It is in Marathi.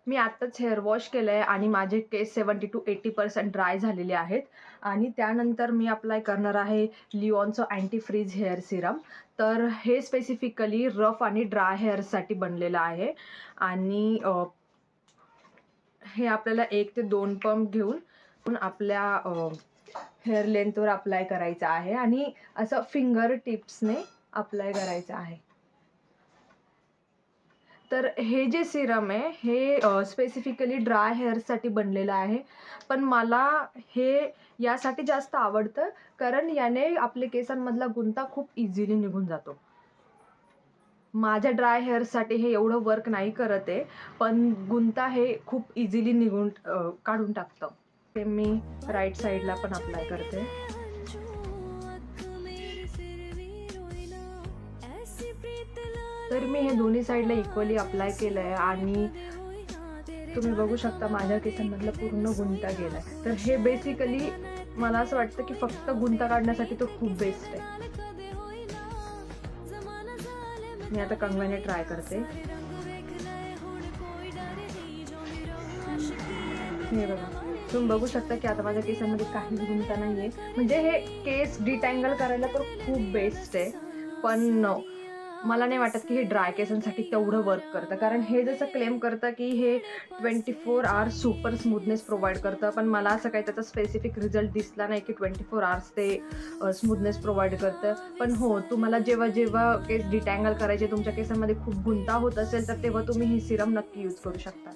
मी आत्ताच हेअर वॉश केलं आहे आणि माझे केस 70 to 80% ड्राय झालेले आहेत. आणि त्यानंतर मी अप्लाय करणार आहे लिओनचं अँटी फ्रीज हेअर सिरम. तर हे स्पेसिफिकली रफ आणि ड्राय हेअरसाठी बनलेलं आहे. आणि हे आपल्याला 1 ते 2 पंप घेऊन आपल्या हेअर लेंथवर अप्लाय करायचं आहे आणि असं फिंगर टिप्सने अप्लाय करायचं आहे. तर हे जे सिरम आहे हे स्पेसिफिकली ड्राय हेअरसाठी बनलेलं आहे. पण मला हे यासाठी जास्त आवडतं कारण याने आपल्या केसांमधला गुंता खूप इझिली निघून जातो. माझ्या ड्राय हेअरसाठी हे एवढं वर्क नाही करत आहे, पण गुंता हे खूप इझिली काढून टाकतं. ते मी राईट साईडला पण अप्लाय करते. तर मी हे दोन्ही साईडला इक्वली अप्लाय केलं आहे आणि तुम्ही बघू शकता माझ्या केसांमधला पूर्ण गुंता गेला आहे. तर हे बेसिकली मला असं वाटतं की फक्त गुंता काढण्यासाठी तो खूप बेस्ट आहे. मी आता कंगव्याने ट्राय करते. हे बघा, तुम्ही बघू शकता की आता माझ्या केसांमध्ये काहीच गुंता नाही आहे. म्हणजे हे केस डिटँगल करायला तर खूप बेस्ट आहे, पण मला नाही वाटत की हे ड्राय केसांसाठी तेवढं वर्क करतं. कारण हे जसं क्लेम करतं की हे 24 आवर्स सुपर स्मूथनेस प्रोव्हाइड करतं, पण मला असं काही त्याचा स्पेसिफिक रिझल्ट दिसला नाही की 24 आवर्स ते स्मूथनेस प्रोव्हाइड करतं. पण हो, तुम्हाला जेव्हा केस डिटँगल करायचे, तुमच्या केसांमध्ये खूप गुंता होत असेल, तर तेव्हा तुम्ही हे सिरम नक्की यूज करू शकता.